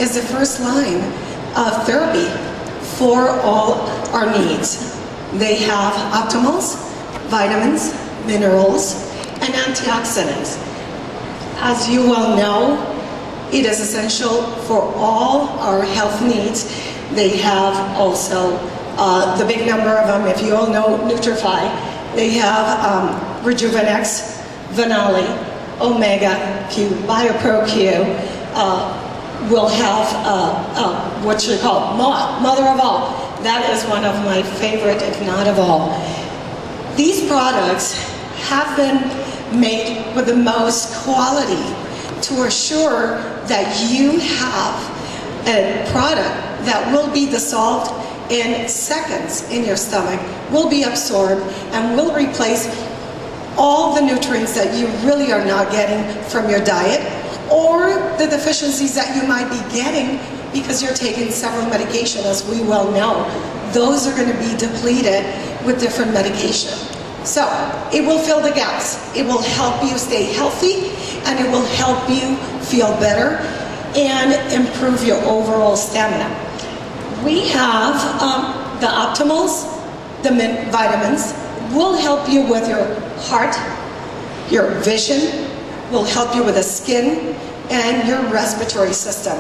is the first line of therapy for all our needs. They have optimals, vitamins, minerals, and antioxidants. As you well know, it is essential for all our health needs. They have also the big number of them. If you all know Nutrifii, they have Rejuvenex, Venali, Omega Q, BioPro Q, will have what you call mother of all. That is one of my favorite, if not of all. These products have been made with the most quality to assure that you have a product that will be dissolved in seconds in your stomach, will be absorbed, and will replace all the nutrients that you really are not getting from your diet, or the deficiencies that you might be getting because you're taking several medications, as we well know. Those are going to be depleted with different medication. So it will fill the gaps. It will help you stay healthy, and it will help you feel better and improve your overall stamina. We have the optimals, the vitamins, will help you with your heart, your vision, will help you with the skin, and your respiratory system.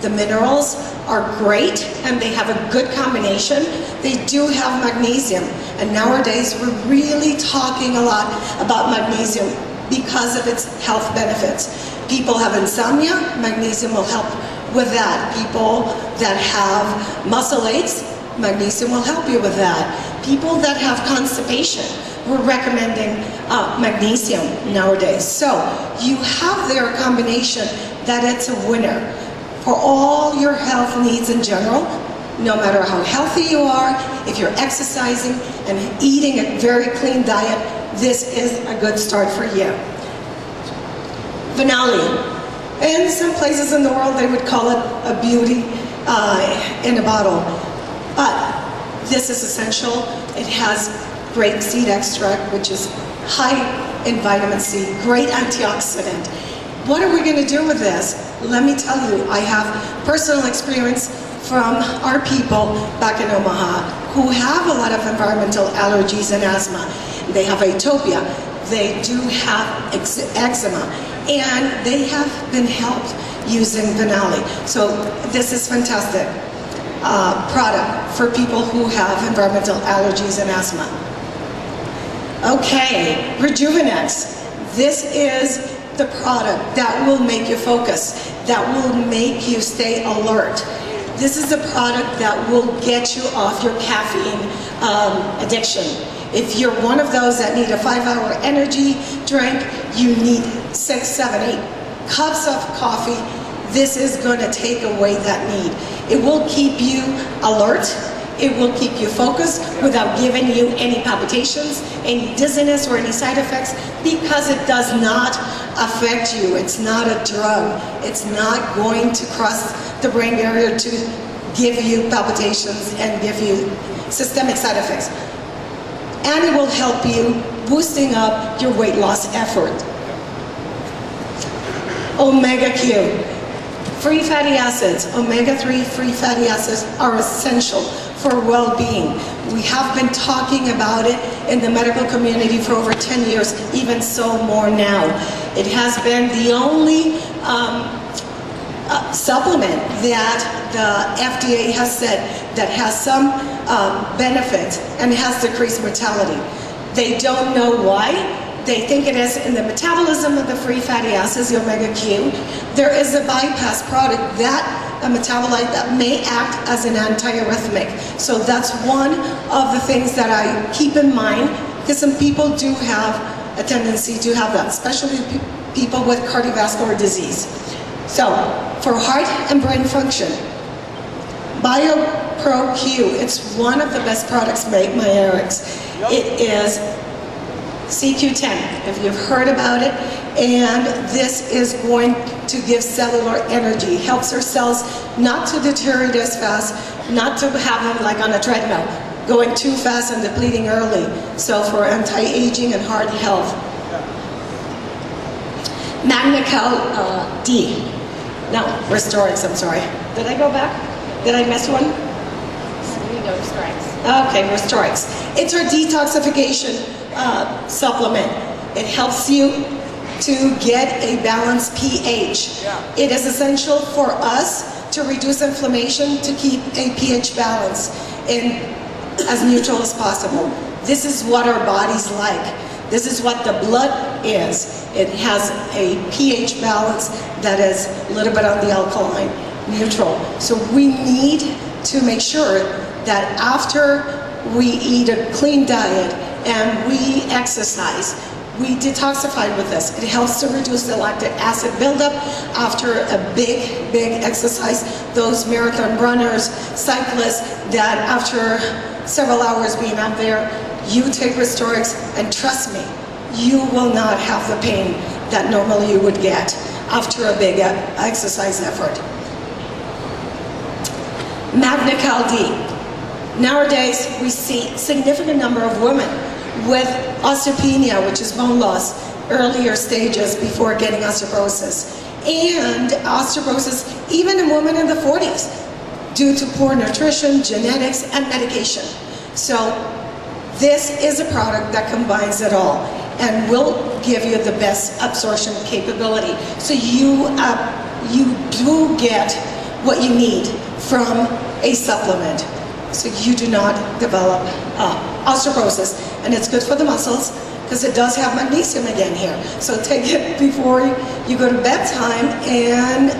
The minerals are great, and they have a good combination. They do have magnesium, and nowadays we're really talking a lot about magnesium because of its health benefits. People have insomnia, magnesium will help with that. People that have muscle aches, magnesium will help you with that. People that have constipation, we're recommending magnesium nowadays. So you have there a combination that it's a winner for all your health needs in general. No matter how healthy you are, if you're exercising and eating a very clean diet, this is a good start for you. Venali. In some places in the world they would call it a beauty in a bottle. But this is essential. It has grape seed extract, which is high in vitamin C, great antioxidant. What are we going to do with this? Let me tell you, I have personal experience from our people back in Omaha who have a lot of environmental allergies and asthma. They have atopia, they do have eczema, and they have been helped using Venali. So this is fantastic product for people who have environmental allergies and asthma. Okay, Rejuvenex. This is the product that will make you focus, that will make you stay alert. This is a product that will get you off your caffeine addiction. If you're one of those that need a 5-hour energy drink, you need 6, 7, 8 cups of coffee. This is going to take away that need. It will keep you alert. It will keep you focused without giving you any palpitations, any dizziness, or any side effects, because it does not affect you. It's not a drug. It's not going to cross the brain barrier to give you palpitations and give you systemic side effects. And it will help you boosting up your weight loss effort. Omega Q. Free fatty acids, omega-3 free fatty acids are essential for well-being. We have been talking about it in the medical community for over 10 years, even so more now. It has been the only supplement that the FDA has said that has some benefits and has decreased mortality. They don't know why. They think it is in the metabolism of the free fatty acids, the omega Q. There is a bypass product, a metabolite that may act as an antiarrhythmic. So that's one of the things that I keep in mind, because some people do have a tendency to have that, especially people with cardiovascular disease. So for heart and brain function, BioPro Q, it's one of the best products made by ARIIX. It is CQ10, if you've heard about it, and this is going to give cellular energy, helps our cells not to deteriorate as fast, not to have them like on a treadmill, going too fast and depleting early, so for anti-aging and heart health. Magnecal D. No, RestoreX, I'm sorry. Did I go back? Did I miss one? There you go, RestoreX. Okay, RestoreX. It's our detoxification supplement. It helps you to get a balanced pH. It is essential for us to reduce inflammation, to keep a pH balance in as neutral as possible. This is what our body's like. This is what the blood is. It has a pH balance that is a little bit on the alkaline, neutral. So we need to make sure that after we eat a clean diet and we exercise, we detoxify with this. It helps to reduce the lactic acid buildup after a big exercise. Those marathon runners, cyclists, that after several hours being out there, you take RestoreX, and trust me, you will not have the pain that normally you would get after a big exercise effort. Magna-Cal D. Nowadays, we see a significant number of women with osteopenia, which is bone loss, earlier stages before getting osteoporosis. And osteoporosis even in women in the 40s due to poor nutrition, genetics, and medication. So this is a product that combines it all and will give you the best absorption capability. So you do get what you need from a supplement. So you do not develop osteoporosis. And it's good for the muscles because it does have magnesium again here. So take it before you go to bedtime and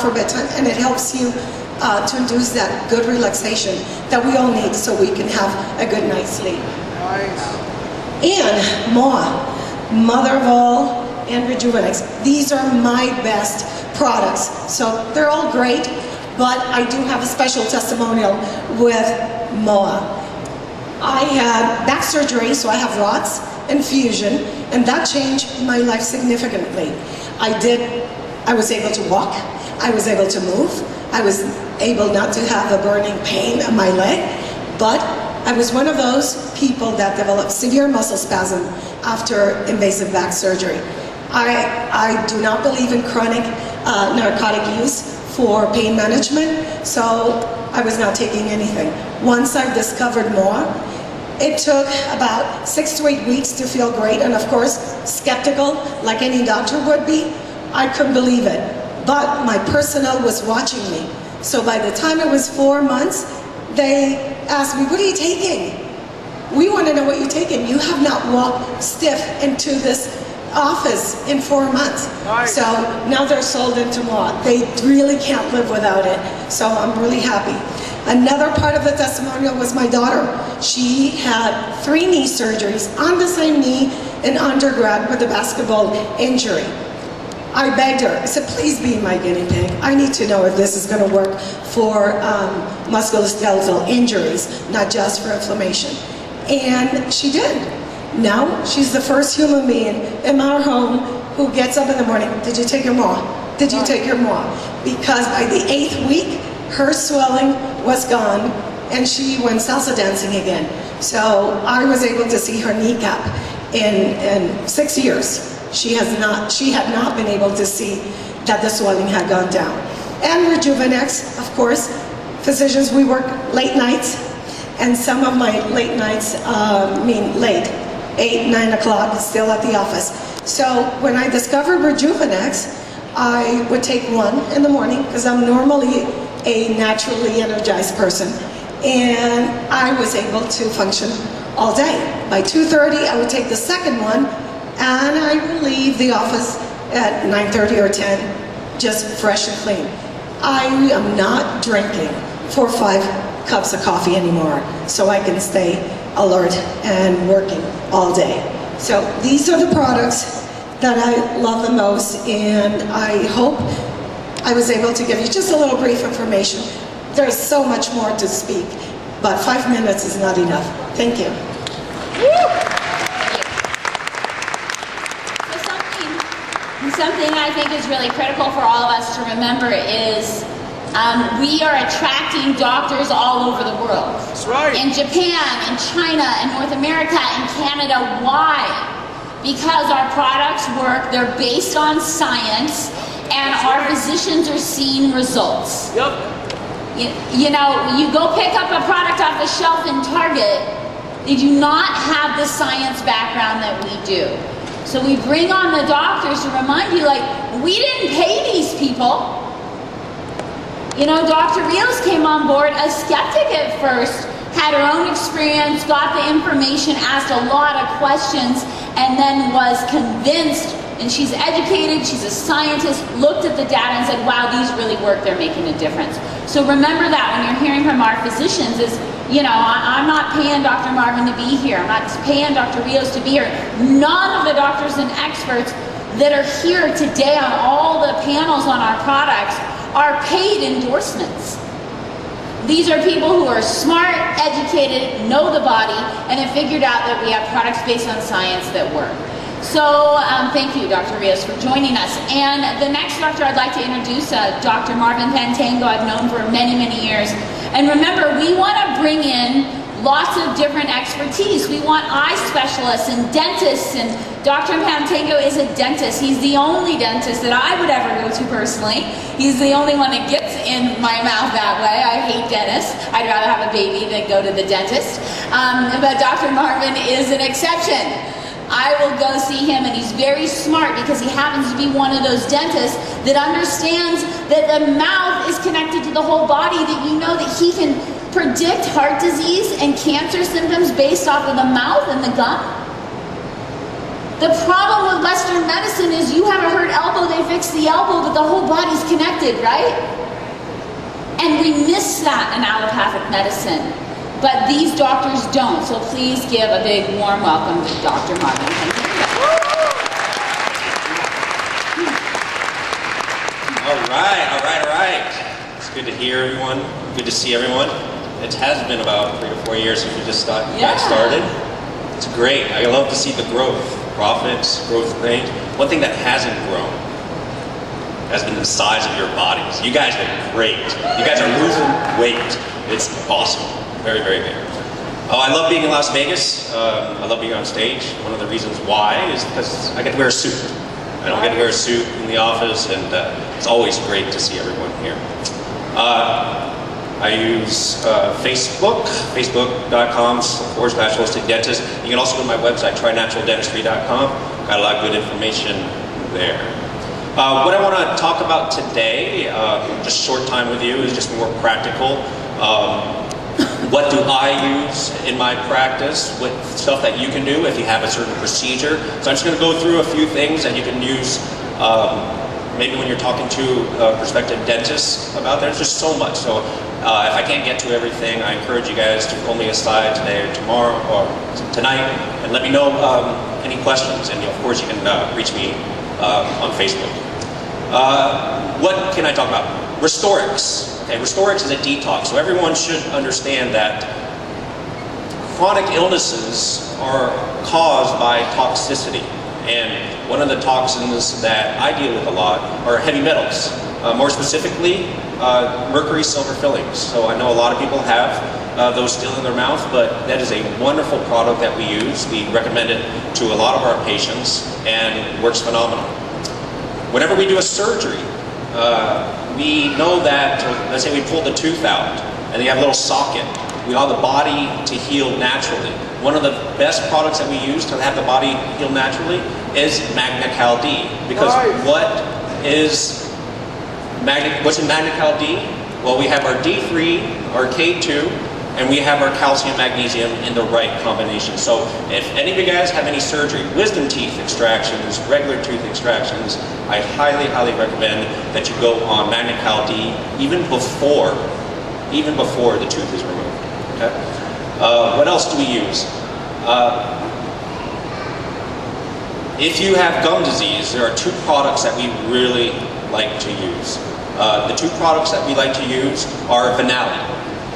for bedtime, and it helps you to induce that good relaxation that we all need so we can have a good night's sleep. Nice. And MOA, Mother of All and Rejuvenex. These are my best products. So they're all great, but I do have a special testimonial with MOA. I had back surgery, so I have rods and fusion, and that changed my life significantly. I was able to walk, I was able to move, I was able not to have a burning pain in my leg, but I was one of those people that developed severe muscle spasm after invasive back surgery. I do not believe in chronic narcotic use for pain management, so I was not taking anything. Once I discovered MOA, it took about 6 to 8 weeks to feel great, and of course, skeptical, like any doctor would be. I couldn't believe it, but my personnel was watching me. So by the time it was 4 months, they asked me, what are you taking? We want to know what you're taking. You have not walked stiff into this office in 4 months. Nice. So now they're sold into MOA. They really can't live without it. So I'm really happy. Another part of the testimonial was my daughter. She had 3 knee surgeries on the same knee in undergrad with a basketball injury. I begged her, I said, please be my guinea pig. I need to know if this is going to work for musculoskeletal injuries, not just for inflammation. And she did. Now she's the first human being in our home who gets up in the morning, did you take your MOA? Did you take your MOA? Because by the 8th week, her swelling was gone and she went salsa dancing again. So I was able to see her kneecap in 6 years. She had not been able to see that the swelling had gone down. And Rejuvenex, of course, physicians, we work late nights, and some of my late nights mean late, 8, 9 o'clock, still at the office. So when I discovered Rejuvenex, I would take 1 in the morning, because I'm normally a naturally energized person, and I was able to function all day. By 2:30, I would take the second one, and I would leave the office at 9:30 or 10, just fresh and clean. I am not drinking 4 or 5 cups of coffee anymore, so I can stay alert and working all day. So these are the products that I love the most, and I hope I was able to give you just a little brief information. There's so much more to speak, but 5 minutes is not enough. Thank you. Something I think is really critical for all of us to remember is we are attracting doctors all over the world. That's right. In Japan, in China, in North America, in Canada. Why? Because our products work, they're based on science, and our physicians are seeing results. Yep. You know, you go pick up a product off the shelf in Target, they do not have the science background that we do. So we bring on the doctors to remind you, like, we didn't pay these people. You know, Dr. Rios came on board a skeptic at first, had her own experience, got the information, asked a lot of questions, and then was convinced. And she's educated, she's a scientist, looked at the data and said, wow, these really work, they're making a difference. So remember that when you're hearing from our physicians is, you know, I'm not paying Dr. Marvin to be here, I'm not paying Dr. Rios to be here. None of the doctors and experts that are here today on all the panels on our products are paid endorsements. These are people who are smart, educated, know the body, and have figured out that we have products based on science that work. So thank you, Dr. Rios, for joining us. And the next doctor I'd like to introduce, Dr. Marvin Pantango, I've known for many, many years. And remember, we want to bring in lots of different expertise. We want eye specialists and dentists, and Dr. Pantango is a dentist. He's the only dentist that I would ever go to personally. He's the only one that gets in my mouth that way. I hate dentists. I'd rather have a baby than go to the dentist. But Dr. Marvin is an exception. I will go see him, and he's very smart because he happens to be one of those dentists that understands that the mouth is connected to the whole body, that you know that he can predict heart disease and cancer symptoms based off of the mouth and the gum. The problem with Western medicine is you have a hurt elbow, they fix the elbow, but the whole body's connected, right? And we miss that in allopathic medicine. But these doctors don't, so please give a big warm welcome to Dr. Marvin Pantango. All right. It's good to hear everyone, good to see everyone. It has been about 3 to 4 years since we just got started. It's great. I love to see the growth, profits, growth rate. One thing that hasn't grown has been the size of your bodies. You guys are great. You guys are losing weight. It's awesome. Very, very big. Oh, I love being in Las Vegas. I love being on stage. One of the reasons why is because I get to wear a suit. I don't get to wear a suit in the office, and it's always great to see everyone here. I use Facebook, facebook.com/holistic-dentist. You can also go to my website, trynaturaldentistry.com. Got a lot of good information there. What I want to talk about today, just short time with you, is just more practical. What do I use in my practice? What stuff that you can do if you have a certain procedure. So I'm just going to go through a few things that you can use maybe when you're talking to prospective dentists about that. There's just so much. So if I can't get to everything, I encourage you guys to pull me aside today or tomorrow or tonight and let me know any questions. And of course you can reach me on Facebook. What can I talk about? RestoreX. Okay, RestoreX is a detox, so everyone should understand that chronic illnesses are caused by toxicity. And one of the toxins that I deal with a lot are heavy metals. More specifically, mercury silver fillings. So I know a lot of people have those still in their mouth, but that is a wonderful product that we use. We recommend it to a lot of our patients, and it works phenomenal. Whenever we do a surgery, we know that, let's say we pull the tooth out, and you have a little socket. We allow the body to heal naturally. One of the best products that we use to have the body heal naturally is Magna-Cal-D. Because what's in Magna-Cal-D? Well, we have our D3, our K2, and we have our calcium magnesium in the right combination. So if any of you guys have any surgery, wisdom teeth extractions, regular tooth extractions, I highly, highly recommend that you go on Magna-Cal-D even before the tooth is removed. Okay? What else do we use? If you have gum disease, there are 2 products that we really like to use. The 2 products that we like to use are Vanillin.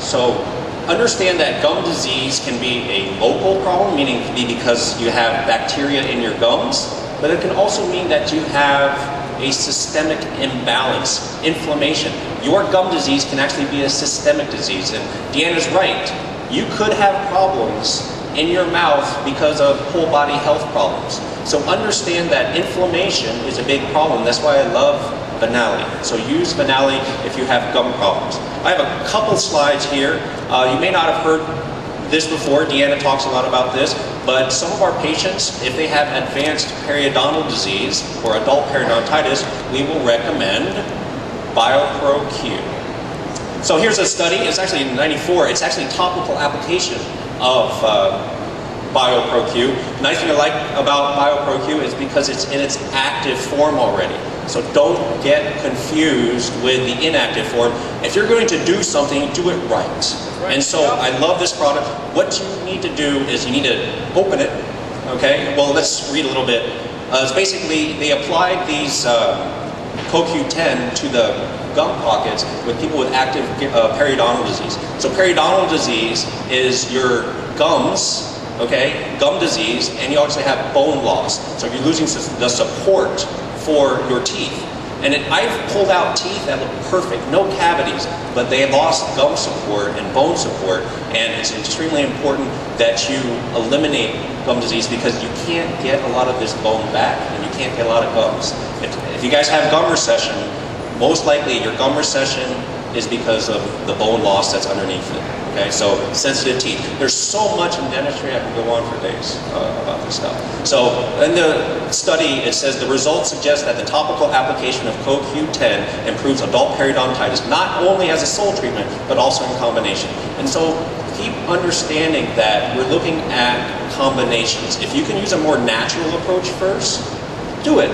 So understand that gum disease can be a local problem, meaning it can be because you have bacteria in your gums, but it can also mean that you have a systemic imbalance, inflammation. Your gum disease can actually be a systemic disease, and Deanna's right. You could have problems in your mouth because of whole body health problems. So understand that inflammation is a big problem. That's why I love Vanillin. So use Vanillin if you have gum problems. I have a couple slides here. You may not have heard this before. Deanna talks a lot about this, but some of our patients, if they have advanced periodontal disease or adult periodontitis, we will recommend BioPro-Q. So here's a study. It's actually in '94. It's actually a topical application of BioPro-Q. The nice thing I like about BioPro-Q is because it's in its active form already. So don't get confused with the inactive form. If you're going to do something, do it right. And so I love this product. What you need to do is you need to open it. Okay, well, let's read a little bit. It's basically, they applied these CoQ10 to the gum pockets with people with active periodontal disease. So periodontal disease is your gums, okay, gum disease, and you actually have bone loss. So you're losing the support for your teeth. And I've pulled out teeth that look perfect, no cavities, but they lost gum support and bone support, and it's extremely important that you eliminate gum disease because you can't get a lot of this bone back, and you can't get a lot of gums. If you guys have gum recession, most likely your gum recession is because of the bone loss that's underneath it. Okay, so sensitive teeth. There's so much in dentistry, I can go on for days about this stuff. So in the study, it says the results suggest that the topical application of CoQ10 improves adult periodontitis, not only as a sole treatment, but also in combination. And so keep understanding that we're looking at combinations. If you can use a more natural approach first, do it.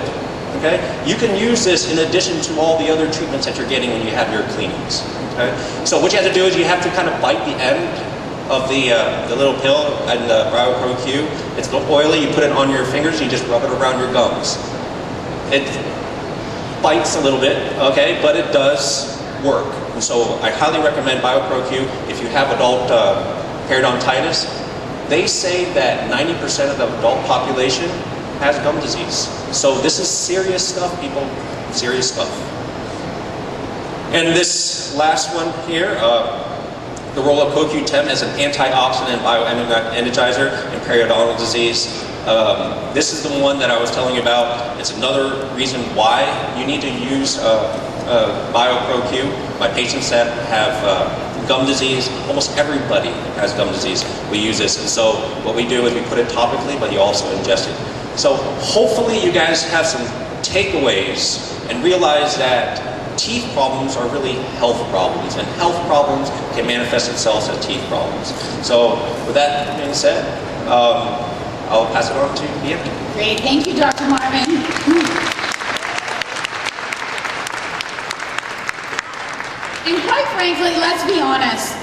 Okay? You can use this in addition to all the other treatments that you're getting when you have your cleanings. Okay? So what you have to do is you have to kind of bite the end of the little pill and the BioPro-Q. It's oily, you put it on your fingers, you just rub it around your gums. It bites a little bit, okay, but it does work. And so I highly recommend BioPro-Q if you have adult periodontitis. They say that 90% of the adult population has gum disease. So this is serious stuff, people, serious stuff. And this last one here, the role of CoQ10 as an antioxidant bioenergizer in periodontal disease. This is the one that I was telling you about. It's another reason why you need to use BioPro-Q. My patients that have gum disease, almost everybody has gum disease. We use this, and so what we do is we put it topically, but you also ingest it. So hopefully you guys have some takeaways and realize that teeth problems are really health problems, and health problems can manifest themselves as teeth problems. So with that being said, I'll pass it on to Deanna. Great, thank you, Dr. Marvin. And quite frankly, let's be honest,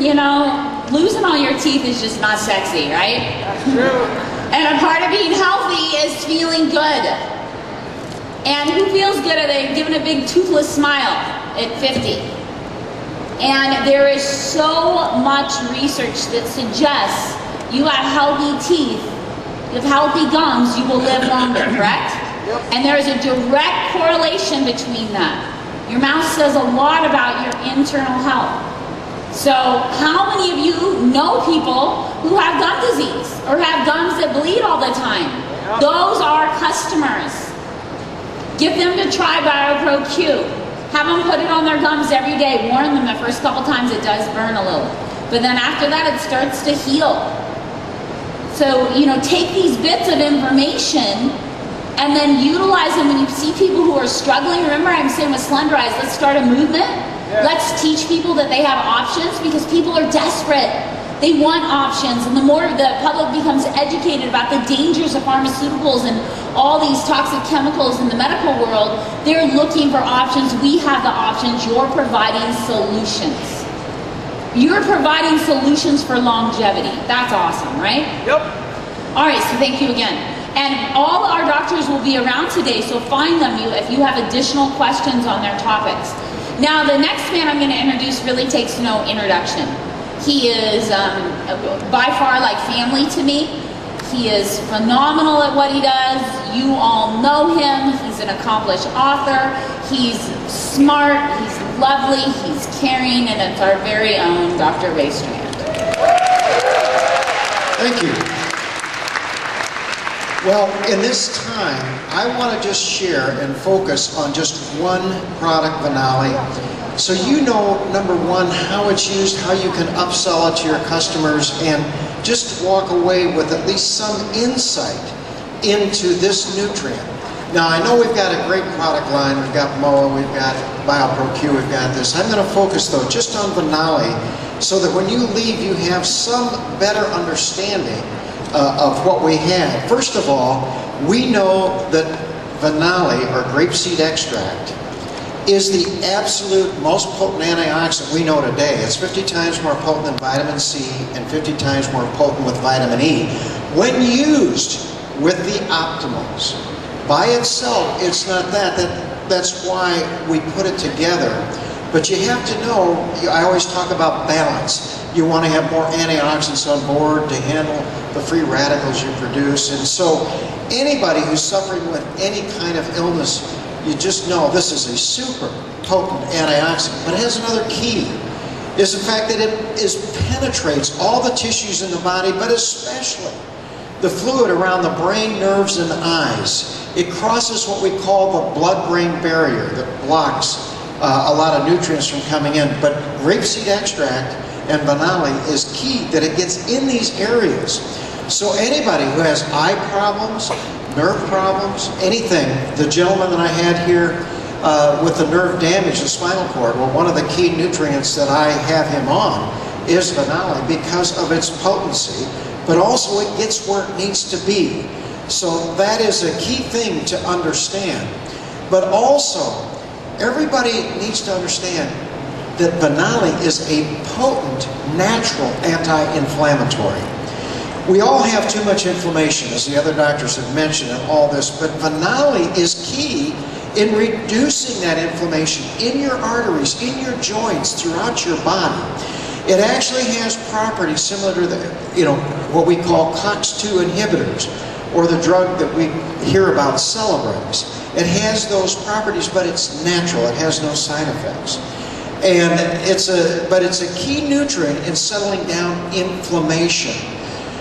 you know, losing all your teeth is just not sexy, right? That's true. And a part of being healthy is feeling good. And who feels good at giving a big toothless smile at 50? And there is so much research that suggests you have healthy teeth, you have healthy gums, you will live longer, correct? Yep. And there is a direct correlation between that. Your mouth says a lot about your internal health. So how many of you know people who have gum disease or have gums that bleed all the time? Yeah. Those are customers. Get them to try BioPro-Q. Have them put it on their gums every day. Warn them the first couple times it does burn a little. But then after that it starts to heal. So, you know, take these bits of information and then utilize them when you see people who are struggling. Remember I'm saying with Slender Eyes, let's start a movement. Yeah. Let's teach people that they have options because people are desperate. They want options, and the more the public becomes educated about the dangers of pharmaceuticals and all these toxic chemicals in the medical world, they're looking for options. We have the options. You're providing solutions. You're providing solutions for longevity. That's awesome, right? Yep. All right, so thank you again. And all our doctors will be around today, so find them if you have additional questions on their topics. Now, the next man I'm going to introduce really takes no introduction. He is by far like family to me. He is phenomenal at what he does. You all know him. He's an accomplished author. He's smart. He's lovely. He's caring. And it's our very own Dr. Ray Strand. Thank you. Well, in this time, I want to just share and focus on just one product, Vanali. So you know, number one, how it's used, how you can upsell it to your customers, and just walk away with at least some insight into this nutrient. Now, I know we've got a great product line. We've got MOA, we've got BioPro-Q, we've got this. I'm going to focus, though, just on Vanali, so that when you leave, you have some better understanding of what we have. First of all, we know that Vanali, or grapeseed extract, is the absolute most potent antioxidant we know today. It's 50 times more potent than vitamin C and 50 times more potent with vitamin E. When used with the optimals, by itself, it's not that. That's why we put it together. But you have to know, I always talk about balance. You want to have more antioxidants on board to handle the free radicals you produce. And so anybody who's suffering with any kind of illness, you just know this is a super potent antioxidant. But it has another key, is the fact that it penetrates all the tissues in the body, but especially the fluid around the brain, nerves, and eyes. It crosses what we call the blood-brain barrier that blocks a lot of nutrients from coming in. But grapeseed extract and Vanali is key, that it gets in these areas. So anybody who has eye problems, nerve problems, anything, the gentleman that I had here with the nerve damage, the spinal cord, well, one of the key nutrients that I have him on is Vanali because of its potency, but also it gets where it needs to be. So that is a key thing to understand. But also, everybody needs to understand that Vanali is a potent, natural anti-inflammatory. We all have too much inflammation, as the other doctors have mentioned, and all this, but Vanali is key in reducing that inflammation in your arteries, in your joints, throughout your body. It actually has properties similar to the, what we call COX-2 inhibitors, or the drug that we hear about, Celebrex. It has those properties, but it's natural. It has no side effects. And it's a key nutrient in settling down inflammation.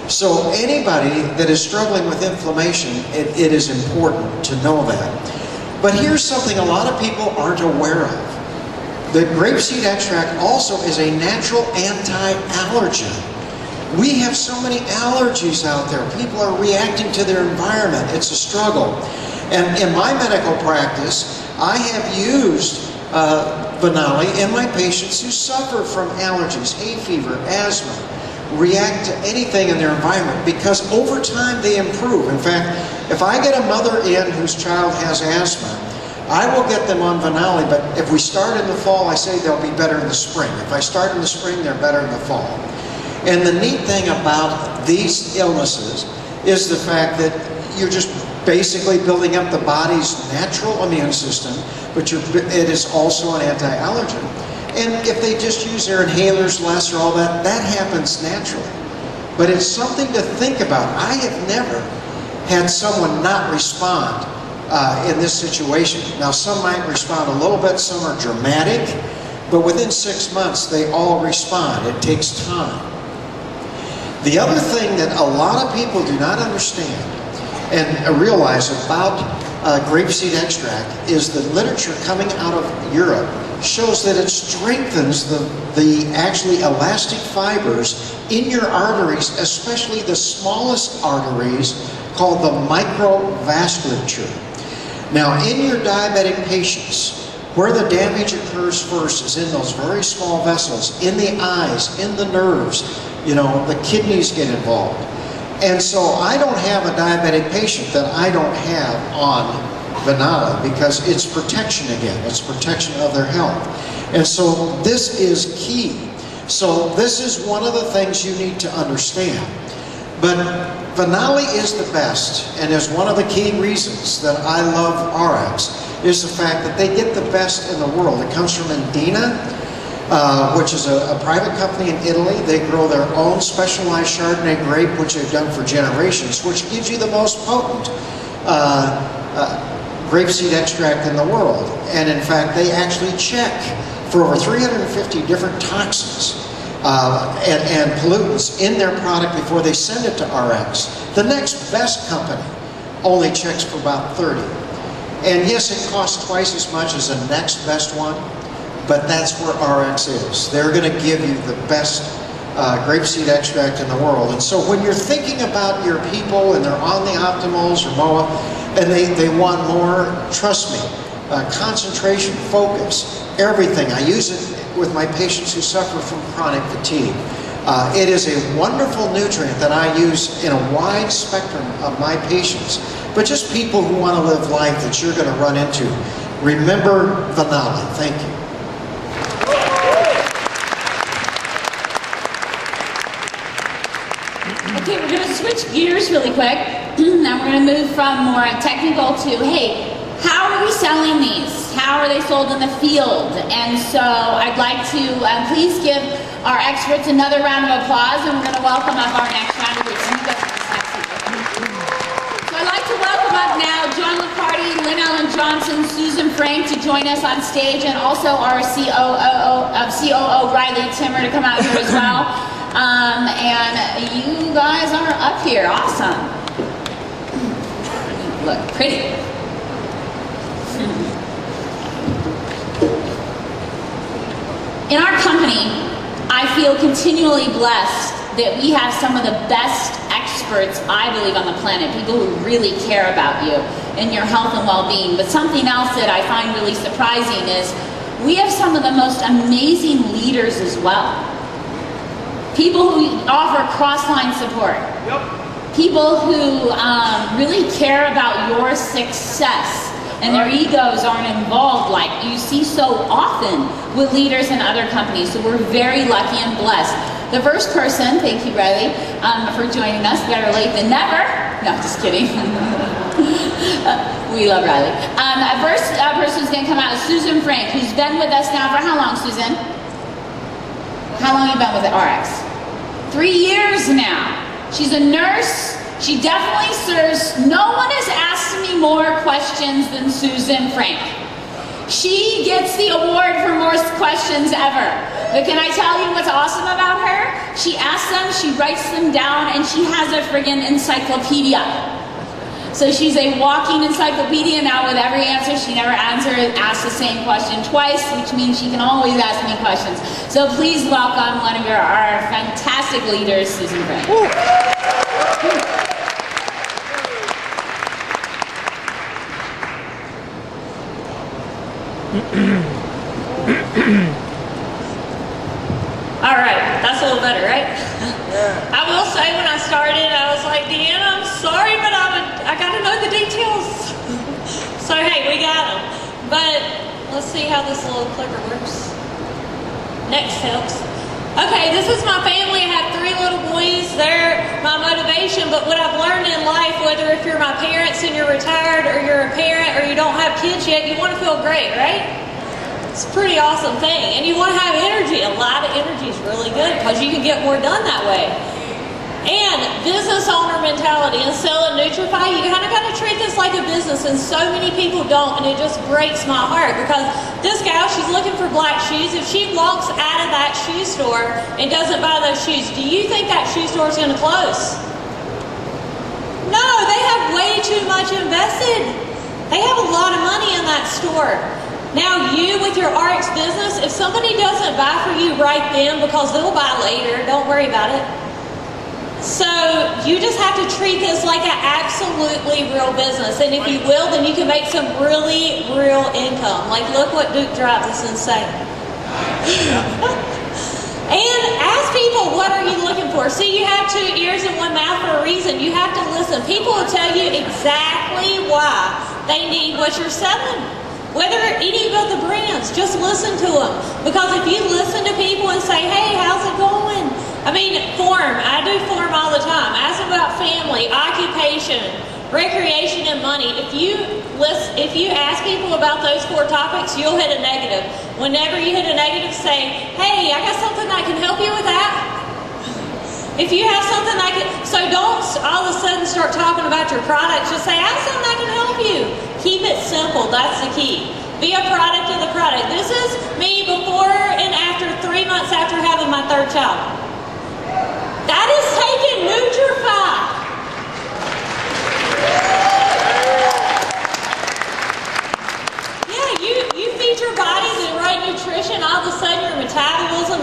So anybody that is struggling with inflammation, it is important to know that. But here's something a lot of people aren't aware of. The grapeseed extract also is a natural anti-allergen. We have so many allergies out there. People are reacting to their environment. It's a struggle. And in my medical practice, I have used Vanali in my patients who suffer from allergies, hay fever, asthma, react to anything in their environment, because over time they improve. In fact, if I get a mother in whose child has asthma, I will get them on Vanali, but if we start in the fall, I say they'll be better in the spring. If I start in the spring, they're better in the fall. And the neat thing about these illnesses is the fact that you're just basically building up the body's natural immune system, but it is also an anti-allergen. And if they just use their inhalers less or all that, that happens naturally. But it's something to think about. I have never had someone not respond in this situation. Now, some might respond a little bit, some are dramatic, but within 6 months, they all respond. It takes time. The other thing that a lot of people do not understand and realize about grapeseed extract is the literature coming out of Europe shows that it strengthens the actually elastic fibers in your arteries, especially the smallest arteries called the microvasculature. Now, in your diabetic patients, where the damage occurs first is in those very small vessels, in the eyes, in the nerves, the kidneys get involved. And so I don't have a diabetic patient that I don't have on Vanali, because it's protection again. It's protection of their health. And so this is key. So this is one of the things you need to understand. But Vanali is the best, and is one of the key reasons that I love ARIIX, is the fact that they get the best in the world. It comes from Indina, which is a private company in Italy. They grow their own specialized Chardonnay grape, which they've done for generations, which gives you the most potent grapeseed extract in the world. And in fact, they actually check for over 350 different toxins and pollutants in their product before they send it to ARIIX. The next best company only checks for about 30. And yes, it costs twice as much as the next best one, but that's where ARIIX is. They're going to give you the best grapeseed extract in the world. And so when you're thinking about your people and they're on the optimals or MOA and they want more, trust me, concentration, focus, everything. I use it with my patients who suffer from chronic fatigue. It is a wonderful nutrient that I use in a wide spectrum of my patients, but just people who want to live life that you're going to run into. Remember Vanali. Thank you. Okay, we're going to switch gears really quick. Now we're going to move from more technical to, hey, how are we selling these? How are they sold in the field? And so I'd like to please give our experts another round of applause, and we're going to welcome up our next round of speakers. So I'd like to welcome up now John McCarty, Lynn Ellen Johnson, Susan Frank to join us on stage, and also our COO Riley Timmer to come out here as well. And you guys are up here. Awesome. Look pretty. In our company, I feel continually blessed that we have some of the best experts, I believe, on the planet, people who really care about you and your health and well-being. But something else that I find really surprising is we have some of the most amazing leaders as well. People who offer cross-line support. Yep. People who really care about your success and their egos aren't involved like you see so often with leaders in other companies. So we're very lucky and blessed. The first person, thank you Riley, for joining us, better late than never. No, just kidding. We love Riley. The first person who's gonna come out is Susan Frank, who's been with us now for how long, Susan? How long have you been with ARIIX? 3 years now. She's a nurse. She definitely serves. No one has asked me more questions than Susan Frank. She gets the award for most questions ever. But can I tell you what's awesome about her? She asks them, she writes them down, and she has a friggin' encyclopedia. So she's a walking encyclopedia now with every answer. She never asks the same question twice, which means she can always ask me questions. So please welcome one of our fantastic leaders, Susan Frank. All right, that's a little better, right? Yeah. I will say when I started, I was like, Deanna, I'm sorry, but I got to know the details. So hey, we got them. But let's see how this little clicker works. Next steps. Okay, this is my family. I have 3 little boys. They're my motivation, but what I've learned in life, whether if you're my parents and you're retired or you're a parent or you don't have kids yet, you want to feel great, right? It's a pretty awesome thing. And you want to have energy. A lot of energy is really good because you can get more done that way. And business owner mentality and selling Nutrifii, you kind of got to treat this like a business, and so many people don't, and it just breaks my heart because this gal, she's looking for black shoes. If she walks out of that shoe store and doesn't buy those shoes, do you think that shoe store is going to close? No, they have way too much invested. They have a lot of money in that store. Now you with your ARIIX business, if somebody doesn't buy for you right then, because they'll buy later, don't worry about it. So you just have to treat this like an absolutely real business. And if you will, then you can make some really real income. Like look what Duke drives, it's insane. And ask people, what are you looking for? See, you have 2 ears and 1 mouth for a reason. You have to listen. People will tell you exactly why they need what you're selling. Whether any of the brands, just listen to them. Because if you listen to people and say, hey, how's it going? I mean, form. I do form all the time. Ask them about family, occupation, recreation, and money. If you ask people about those 4 topics, you'll hit a negative. Whenever you hit a negative, say, hey, I got something that can help you with that. If you have something that can, so don't all of a sudden start talking about your product. Just say, I have something that can help you. Keep it simple. That's the key. Be a product of the product. This is me before and after 3 months after having my 3rd child. That is taking Nutrifii.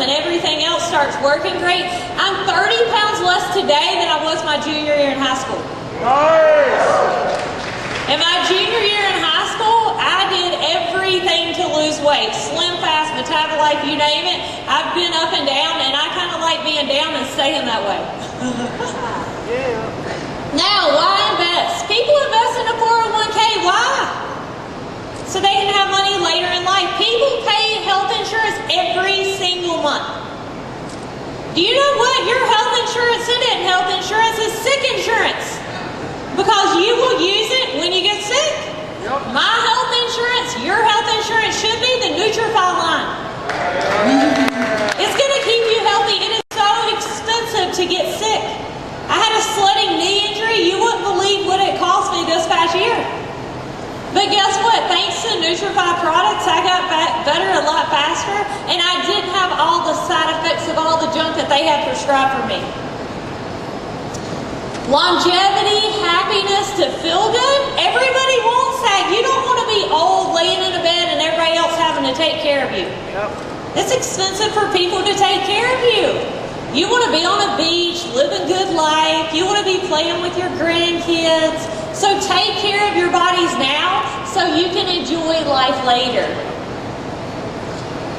and everything else starts working great. I'm 30 pounds less today than I was my junior year in high school. Nice! In my junior year in high school, I did everything to lose weight. Slim, fast, Metabolife, you name it. I've been up and down, and I kind of like being down and staying that way. Now, why invest? People invest in a 401k. Why? So they can have money later in life. People pay health insurance every single month. Do you know what your health insurance isn't? Health insurance is sick insurance. Because you will use it when you get sick. Yep. My health insurance, your health insurance should be the Nutrifii line. It's going to keep you healthy. It is so expensive to get sick. I had a sledding knee injury. You wouldn't believe what it cost me this past year. But guess what? Thanks to Nutrifii products, I got better a lot faster, and I didn't have all the side effects of all the junk that they had prescribed for me. Longevity, happiness, to feel good. Everybody wants that. You don't want to be old, laying in a bed, and everybody else having to take care of you. Yep. It's expensive for people to take care of you. You want to be on a beach, live a good life. You want to be playing with your grandkids. So take care of your bodies now so you can enjoy life later.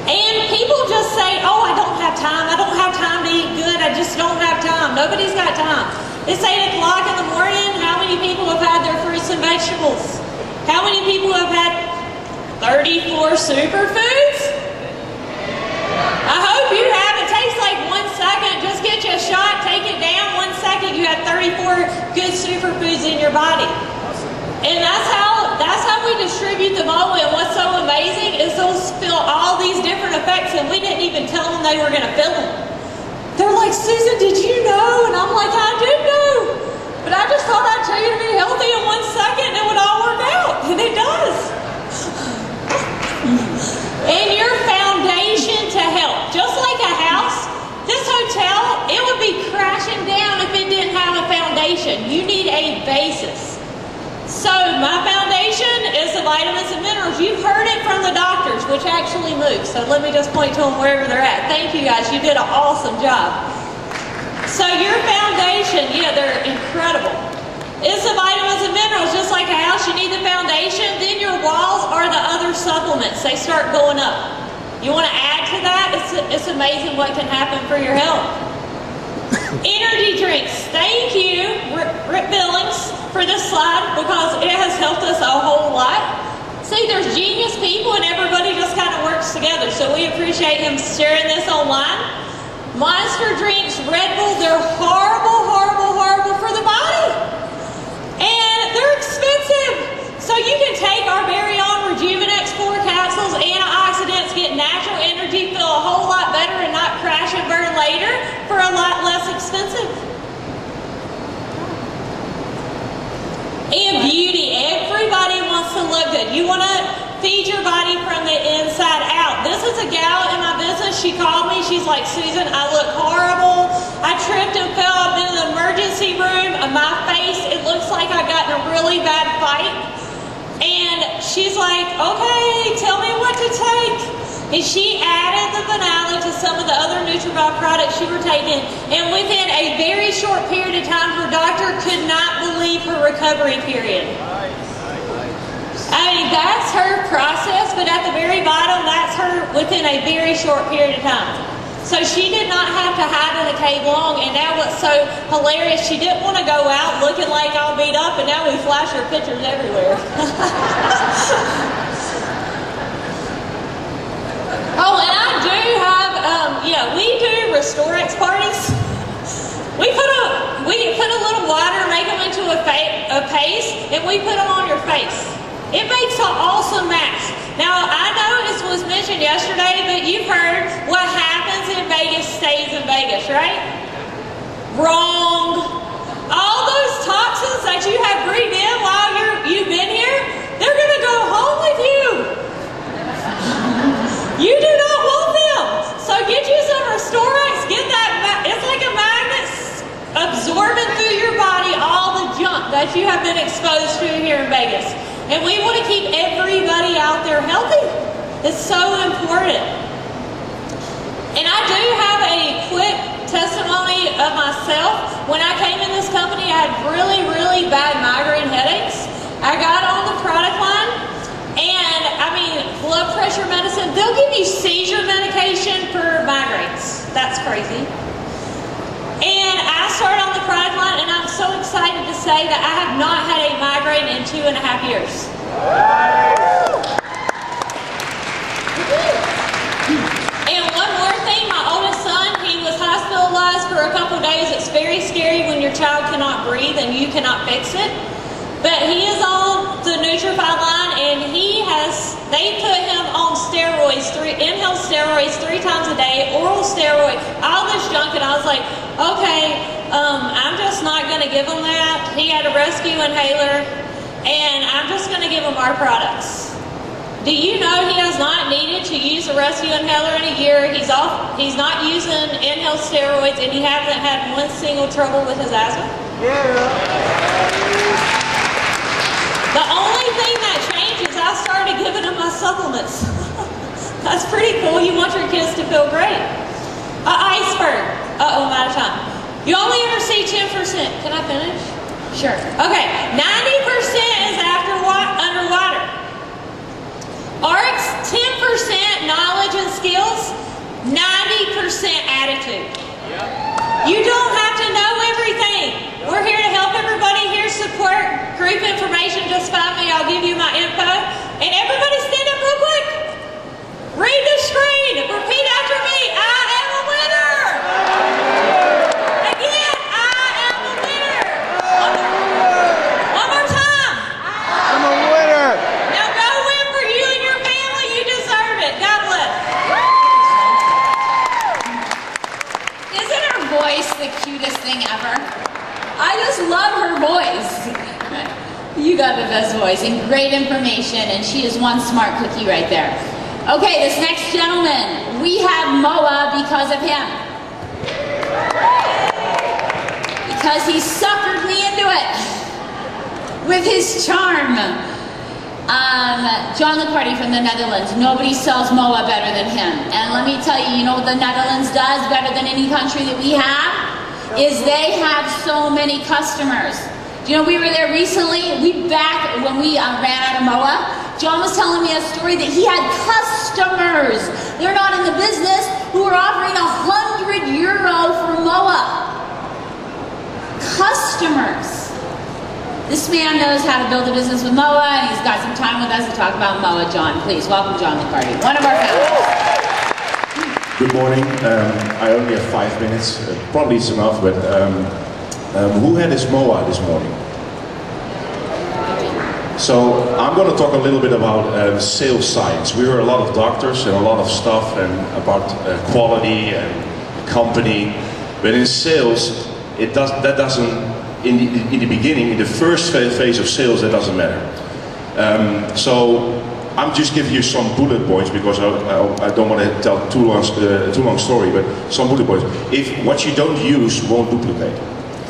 And people just say, oh, I don't have time. I don't have time to eat good. I just don't have time. Nobody's got time. It's 8 o'clock in the morning. How many people have had their fruits and vegetables? How many people have had 34 superfoods? I hope you have. It takes like 1 second. Just get you a shot, take it down. 1 second, you have 34 good superfoods in your body. And that's how we distribute them all. And what's so amazing is those feel all these different effects, and we didn't even tell them they were going to feel them. They're like, Susan, did you know? And I'm like, I did know. But I just thought I'd tell you to be healthy in 1 second and it would all work out. And it does. And your foundation to help. Just like a house, this hotel, it would be crashing down if it didn't have a foundation. You need a basis. So my foundation is the vitamins and minerals. You've heard it from the doctors, which actually moves. So let me just point to them wherever they're at. Thank you guys. You did an awesome job. So your foundation, yeah, they're incredible. It's the vitamins and minerals. Just like a house, you need the foundation. Then your walls are the other supplements. They start going up. You want to add to that? It's amazing what can happen for your health. Energy drinks. Thank you, Rick Billings, for this slide because it has helped us a whole lot. See, there's genius people and everybody just kind of works together. So we appreciate him sharing this online. Monster drinks, Red Bull, they're horrible, horrible, horrible for the body. And they're expensive. So you can take our very own Rejuvenex 4 capsules, antioxidants, get natural energy, feel a whole lot better and not crash and burn later for a lot less expensive. And beauty. Everybody wants to look good. You want to feed your body from the inside out. This is a gal in my business. She called me. She's like, Susan, I look horrible. I tripped and fell. I've been in the emergency room. My face, it looks like I got in a really bad fight. And she's like, okay, tell me what to take. And she added the vanilla to some of the other Nutrifii products she were taking. And within a very short period of time, her doctor could not believe her recovery period. I mean, that's her process, but at the very bottom, that's her within a very short period of time. So she did not have to hide in a cave long, and now what's so hilarious, she didn't want to go out looking like all beat up, and now we flash her pictures everywhere. Oh, and I do have, we do Restorex parties. We put a little water, make them into a paste, and we put them on your face. It makes an awesome mask. Now, I know this was mentioned yesterday, but you've heard what happens in Vegas stays in Vegas, right? Wrong. All those toxins that you have breathed in while you've been here, they're going to go home with you. You do not want them. So get you some Restorex. Get that. It's like a magnet absorbing through your body all the junk that you have been exposed to here in Vegas. And we want to keep everybody out there healthy. It's so important. And I do myself. When I came in this company, I had really, really bad migraine headaches. I got on the product line, and I mean, blood pressure medicine, they'll give you seizure medication for migraines. That's crazy. And I started on the product line, and I'm so excited to say that I have not had a migraine in 2.5 years. And one more thing, my oldest son, he was hospitalized for a couple days. It's very scary when your child cannot breathe and you cannot fix it. But he is on the Nutrifii line, and they put him on steroids, inhaled steroids 3 times a day, oral steroid, all this junk, and I was like, okay, I'm just not going to give him that. He had a rescue inhaler, and I'm just going to give him our products. Do you know he has not needed to use a rescue inhaler in a year? He's not using inhaled steroids, and he hasn't had one single trouble with his asthma? The only thing that changed is I started giving him my supplements. That's pretty cool. You want your kids to feel great. Iceberg. Uh-oh, I'm out of time. You only ever see 10%. Can I finish? Sure. Okay, 90% is underwater. ARIIX, 10% knowledge and skills, 90% attitude. You don't have to know everything. We're here to help everybody. Here's support, group information. Just find me. I'll give you my info. And everybody stand up real quick. Read the screen. Repeat after me. I am a winner. Again, I am a winner. One more time. I'm a winner. Now go win for you and your family. You deserve it. God bless. Isn't her voice the cutest thing ever? I just love her voice. You got the best voice and great information, and she is one smart cookie right there. Okay, this next gentleman, we have Moa because of him. Because he suckered me into it with his charm. John Licardi from the Netherlands. Nobody sells Moa better than him. And let me tell you, you know what the Netherlands does better than any country that we have? Is they have so many customers. Do you know, we were there recently, when we ran out of Moa, John was telling me a story that he had customers. They're not in the business who are offering €100 for Moa. Customers. This man knows how to build a business with Moa, and he's got some time with us to talk about Moa. John, please, welcome John Licardi, one of our founders. Good morning. I only have 5 minutes. Probably it's enough, but who had his MOA this morning? So I'm going to talk a little bit about sales science. We heard a lot of doctors and a lot of stuff and about quality and company, but in sales, that doesn't. In the beginning, in the first phase of sales, that doesn't matter. So I'm just giving you some bullet points because I don't want to tell too long story, but some bullet points. If what you don't use won't duplicate.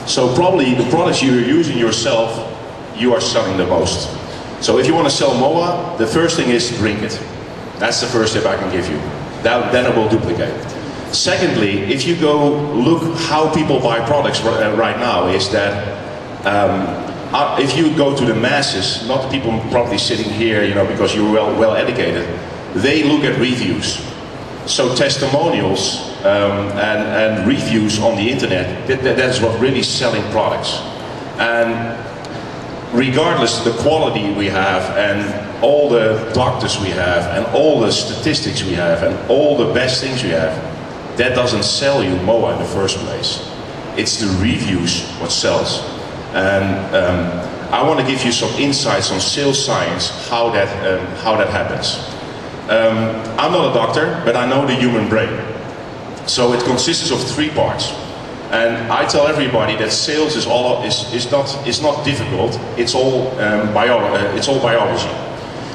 So probably the products you're using yourself, you are selling the most. So if you want to sell MOA, the first thing is drink it. That's the first tip I can give you. Then it will duplicate. Secondly, if you go look how people buy products right now, is that if you go to the masses, not the people probably sitting here, you know, because you're well educated, they look at reviews. So testimonials and reviews on the internet, that is what really selling products. And regardless the quality we have and all the doctors we have and all the statistics we have and all the best things we have, that doesn't sell you MOA in the first place. It's the reviews what sells. And I want to give you some insights on sales science, how that happens. I'm not a doctor, but I know the human brain. So it consists of 3 parts. And I tell everybody that sales is not difficult. It's all biology.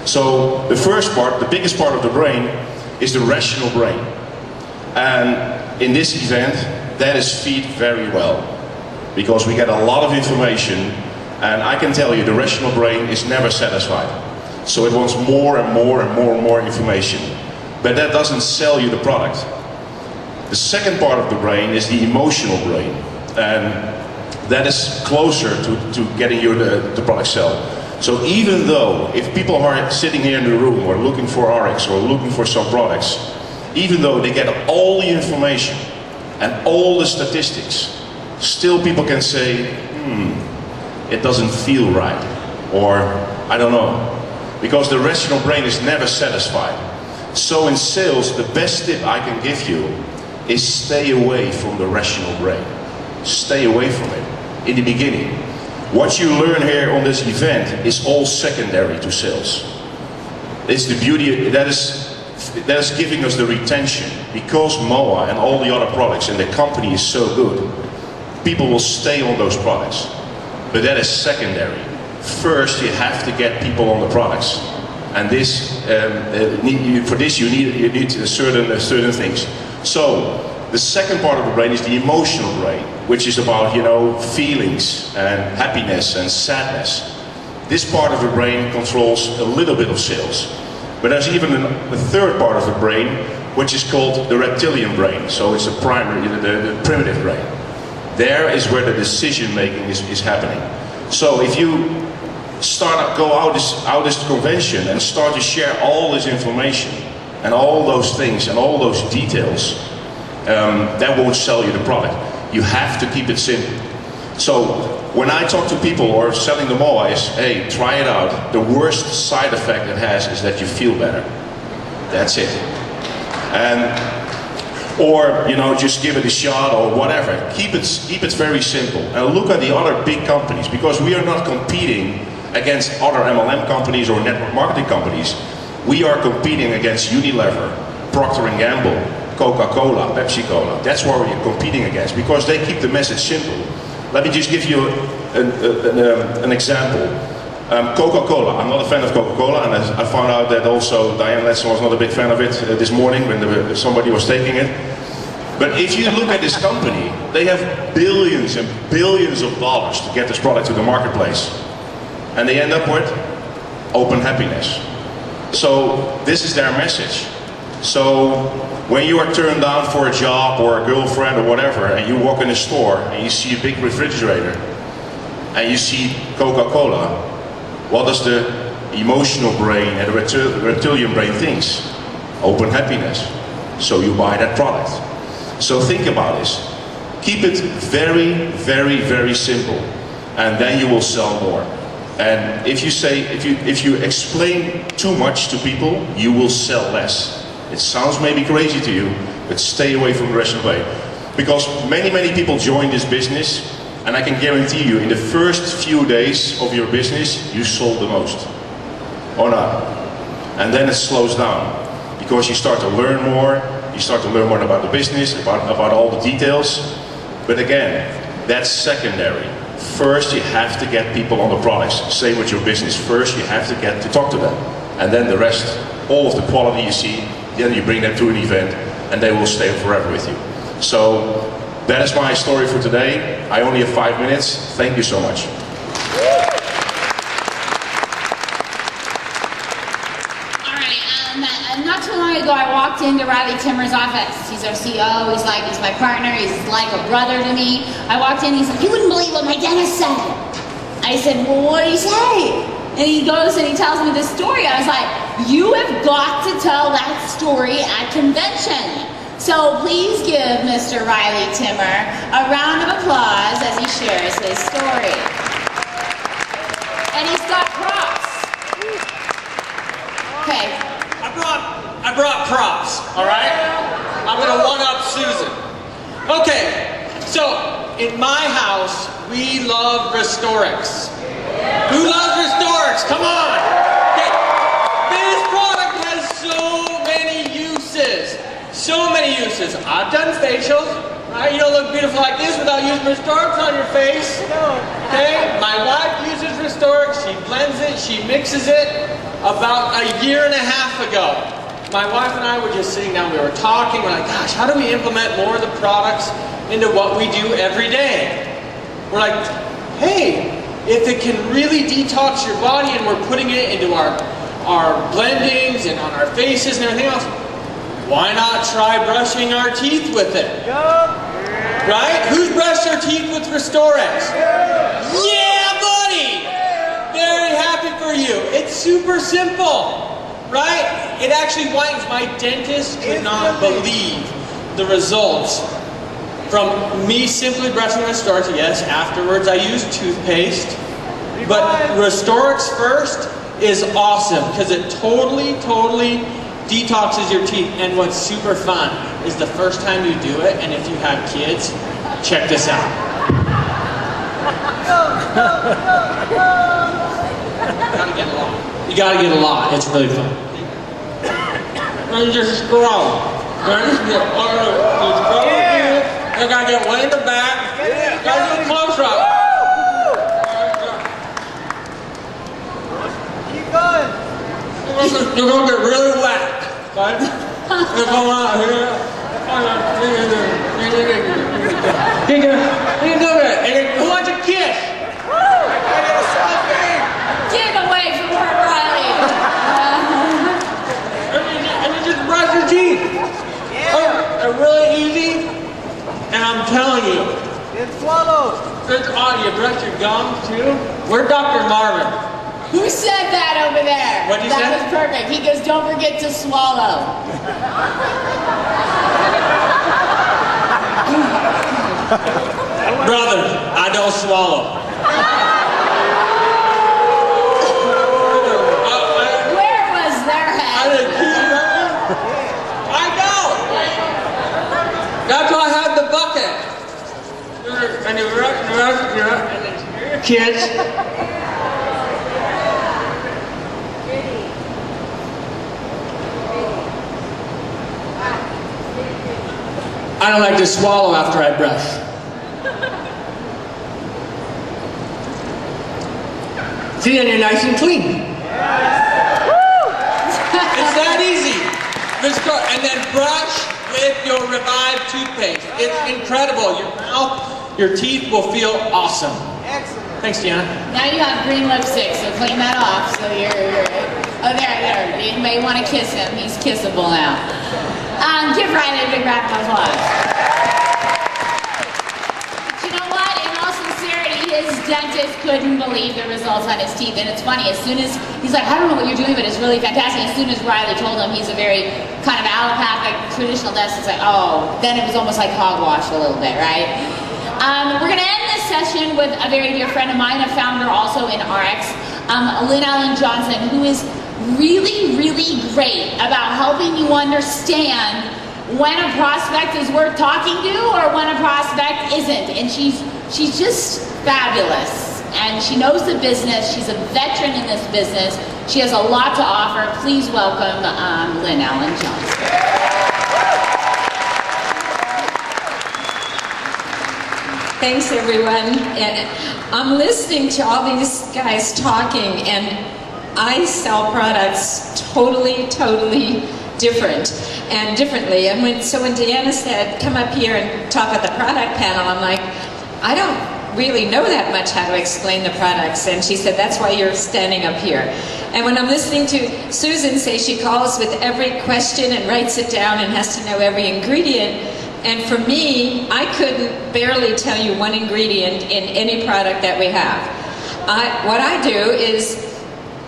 So the first part, the biggest part of the brain, is the rational brain. And in this event, that is fed very well, because we get a lot of information, and I can tell you the rational brain is never satisfied. So it wants more and more and more and more information. But that doesn't sell you the product. The second part of the brain is the emotional brain. And that is closer to getting you the product sell. So even though, if people are sitting here in the room or looking for ARIIX or looking for some products, even though they get all the information and all the statistics, still people can say, it doesn't feel right, or I don't know, because the rational brain is never satisfied. So in sales, the best tip I can give you is stay away from the rational brain. Stay away from it in the beginning. What you learn here on this event is all secondary to sales. It's the beauty, that is giving us the retention. Because MOA and all the other products and the company is so good, people will stay on those products. But that is secondary. First, you have to get people on the products. And this, for this you need certain things. So, the second part of the brain is the emotional brain, which is about, you know, feelings and happiness and sadness. This part of the brain controls a little bit of sales. But there's even a third part of the brain, which is called the reptilian brain. So it's the primary, the primitive brain. There is where the decision making is happening. So if you go out this convention and start to share all this information and all those things and all those details, that won't sell you the product. You have to keep it simple. So when I talk to people or selling the MOA is, hey, try it out. The worst side effect it has is that you feel better. That's it. Or, you know, just give it a shot or whatever. Keep it very simple. And look at the other big companies, because we are not competing against other MLM companies or network marketing companies. We are competing against Unilever, Procter & Gamble, Coca-Cola, Pepsi-Cola. That's what we're competing against, because they keep the message simple. Let me just give you an example. Coca-Cola. I'm not a fan of Coca-Cola, and I found out that also Diane Letson was not a big fan of it this morning when somebody was taking it. But if you look at this company, they have billions and billions of dollars to get this product to the marketplace. And they end up with open happiness. So this is their message. So when you are turned down for a job or a girlfriend or whatever, and you walk in a store and you see a big refrigerator and you see Coca-Cola, what does the emotional brain and the reptilian brain thinks? Open happiness. So you buy that product. So think about this. Keep it very, very, very simple, and then you will sell more. And if you explain too much to people, you will sell less. It sounds maybe crazy to you, but stay away from the rational brain. Because many people join this business, and I can guarantee you, in the first few days of your business, you sold the most. Or not. And then it slows down, because you start to learn more, you start to learn more about the business, about all the details. But again, that's secondary. First, you have to get people on the products. Same with your business. First, you have to get to talk to them. And then the rest, all of the quality you see, then you bring them to an event, and they will stay forever with you. So, that is my story for today. I only have 5 minutes. Thank you so much. Not too long ago, I walked into Riley Timmer's office. He's our CEO. He's my partner. He's like a brother to me. I walked in. He said, "You wouldn't believe what my dentist said." I said, "Well, what did he say?" And he goes and he tells me this story. I was like, "You have got to tell that story at convention." So please give Mr. Riley Timmer a round of applause as he shares his story. And he's got props. Okay. I brought props, all right? I'm gonna one-up Susan. Okay, so in my house, we love Restorix. Who loves Restorix? Come on! Okay, this product has so many uses. So many uses. I've done facials, right? You don't look beautiful like this without using Restorix on your face. Okay, my wife uses Restorix. She blends it, she mixes it. About a year and a half ago, my wife and I were just sitting down, we were talking, we're like, gosh, how do we implement more of the products into what we do every day? We're like, hey, if it can really detox your body and we're putting it into our blendings and on our faces and everything else, why not try brushing our teeth with it? Right? Who's brushed their teeth with Restorex? Yeah, buddy! Very happy for you. It's super simple, right? It actually whitens. My dentist could not believe the results from me simply brushing Restorex. Yes, afterwards I use toothpaste. But Restorex first is awesome because it totally detoxes your teeth. And what's super fun is the first time you do it, and if you have kids, check this out. You gotta get a lot. It's really fun. And you just scrub. You gotta get one in the back. You gotta do a close up. Keep going. You're gonna get really wet. Right? You come out here. You do it. And who wants a kiss? Get away from her, Riley. And you just brush your teeth. Oh, they're really easy. And I'm telling you. It swallows. It's on. You brush your gums too. We're Dr. Marvin. Who said that over there? What'd you say? That was perfect. He goes, don't forget to swallow. Brother, I don't swallow. Where was their head? I know. That's why I have the bucket. And you rush, and then your kids. I don't like to swallow after I brush. See, then you're nice and clean. It's that easy. And then brush with your revived toothpaste. It's incredible. Your mouth, your teeth will feel awesome. Excellent. Thanks, Deanna. Now you have green lipstick, so clean that off. So you're oh, there. You may want to kiss him. He's kissable now. Give Riley a big round of applause. But you know what? In all sincerity, his dentist couldn't believe the results on his teeth. And it's funny, as soon as, he's like, I don't know what you're doing, but it's really fantastic. As soon as Riley told him he's a very kind of allopathic, traditional dentist, it's like, oh, then it was almost like hogwash a little bit, right? We're going to end this session with a very dear friend of mine, a founder also in ARIIX, Lynn Ellen Johnson, who is really great about helping you understand when a prospect is worth talking to or when a prospect isn't. And she's just fabulous. And she knows the business. She's a veteran in this business. She has a lot to offer. Please welcome Lynn Ellen Johnson. Thanks, everyone. And I'm listening to all these guys talking, and I sell products totally differently. And when Deanna said, come up here and talk at the product panel, I'm like, I don't really know that much how to explain the products. And she said, that's why you're standing up here. And when I'm listening to Susan say she calls with every question and writes it down and has to know every ingredient, and for me, I couldn't barely tell you one ingredient in any product that we have. What I do is,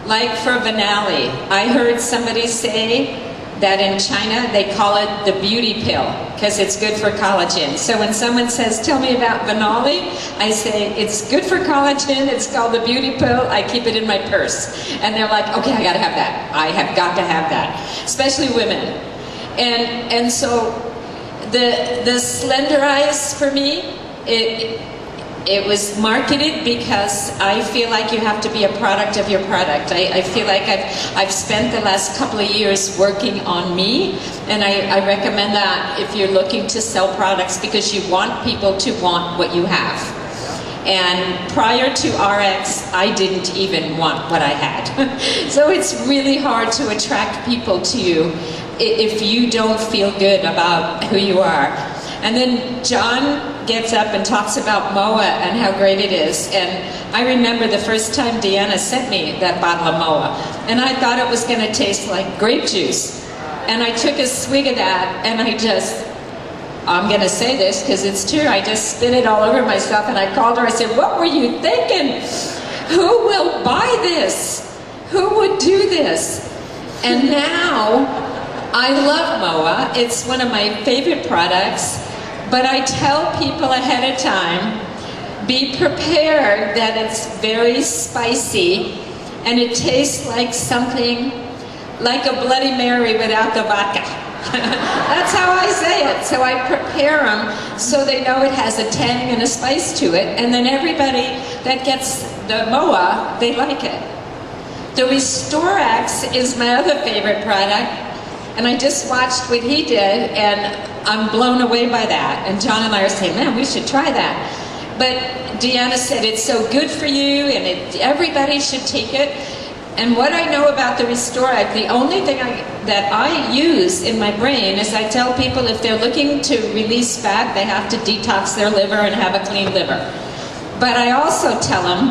like for Vanali, I heard somebody say that in China they call it the beauty pill because it's good for collagen. So when someone says, tell me about Vanali, I say, it's good for collagen, it's called the beauty pill, I keep it in my purse. And they're like, okay, I gotta have that. I have got to have that, especially women. And so the Slender Eyes for me, it was marketed because I feel like you have to be a product of your product. I feel like I've spent the last couple of years working on me, and I recommend that if you're looking to sell products because you want people to want what you have. And prior to ARIIX, I didn't even want what I had. So it's really hard to attract people to you if you don't feel good about who you are. And then John gets up and talks about MOA and how great it is. And I remember the first time Deanna sent me that bottle of MOA, and I thought it was going to taste like grape juice. And I took a swig of that, and I just I'm going to say this because it's true. I just spit it all over myself, and I called her. I said, what were you thinking? Who will buy this? Who would do this? And now I love MOA. It's one of my favorite products, but I tell people ahead of time, be prepared that it's very spicy and it tastes like something like a Bloody Mary without the vodka. That's how I say it. So I prepare them so they know it has a tang and a spice to it, and then everybody that gets the MOA, they like it. The RestoreX is my other favorite product, and I just watched what he did, and I'm blown away by that. And John and I are saying, man, we should try that. But Deanna said it's so good for you, and everybody should take it. And what I know about the RestoreX, the only thing that I use in my brain is I tell people if they're looking to release fat, they have to detox their liver and have a clean liver. But I also tell them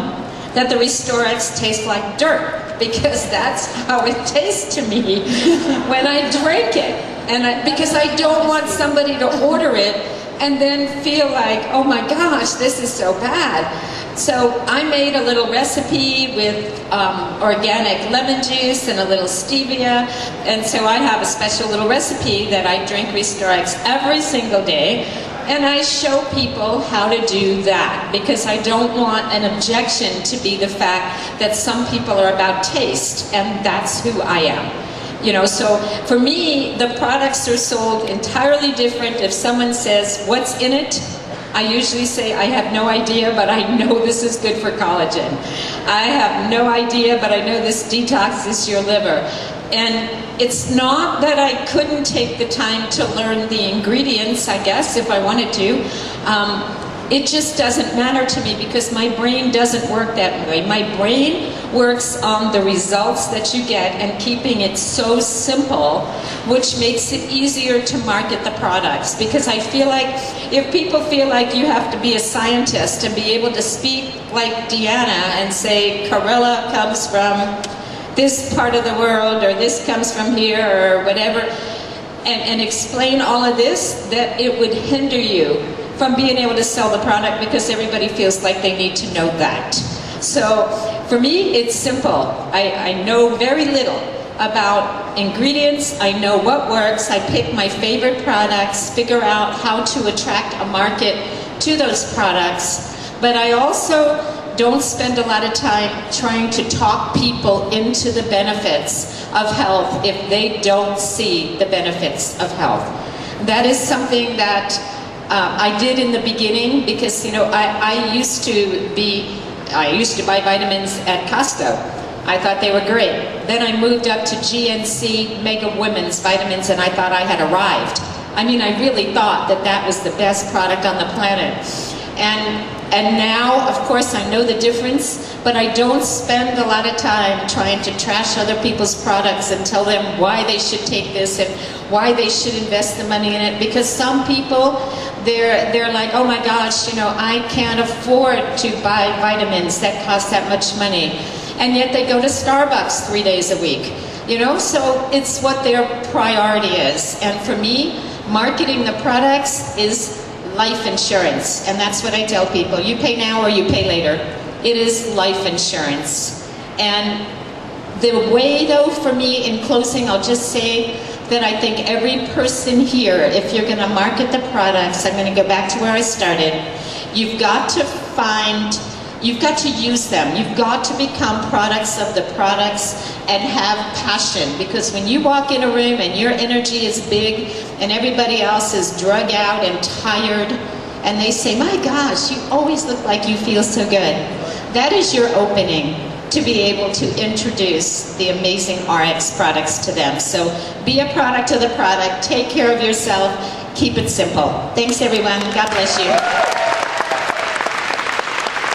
that the RestoreX tastes like dirt, because that's how it tastes to me when I drink it. And because I don't want somebody to order it and then feel like, oh my gosh, this is so bad. So I made a little recipe with organic lemon juice and a little stevia, and so I have a special little recipe that I drink RestoreX every single day, and I show people how to do that, because I don't want an objection to be the fact that some people are about taste, and that's who I am. You know, so for me, the products are sold entirely different. If someone says, what's in it? I usually say, I have no idea, but I know this is good for collagen. I have no idea, but I know this detoxes your liver. And it's not that I couldn't take the time to learn the ingredients, I guess, if I wanted to. It just doesn't matter to me because my brain doesn't work that way. My brain works on the results that you get and keeping it so simple, which makes it easier to market the products. Because I feel like if people feel like you have to be a scientist and be able to speak like Deanna and say Corella comes from this part of the world or this comes from here or whatever, and explain all of this, that it would hinder you from being able to sell the product because everybody feels like they need to know that. So for me, it's simple. I know very little about ingredients. I know what works. I pick my favorite products, figure out how to attract a market to those products. But I also don't spend a lot of time trying to talk people into the benefits of health if they don't see the benefits of health. That is something that I did in the beginning because, you know, I used to buy vitamins at Costco. I thought they were great. Then I moved up to GNC Mega Women's Vitamins and I thought I had arrived. I mean, I really thought that that was the best product on the planet. And now, of course, I know the difference, but I don't spend a lot of time trying to trash other people's products and tell them why they should take this and why they should invest the money in it, because some people, they're like, oh my gosh, you know, I can't afford to buy vitamins that cost that much money. And yet they go to Starbucks 3 days a week, you know? So it's what their priority is. And for me, marketing the products is life insurance, and that's what I tell people. You pay now or you pay later. It is life insurance. And the way, though, for me, in closing, I'll just say that I think every person here, if you're going to market the products, I'm going to go back to where I started, you've got to use them. You've got to become products of the products and have passion, because when you walk in a room and your energy is big and everybody else is drug out and tired and they say, my gosh, you always look like you feel so good. That is your opening to be able to introduce the amazing ARIIX products to them. So be a product of the product, take care of yourself, keep it simple. Thanks everyone, God bless you.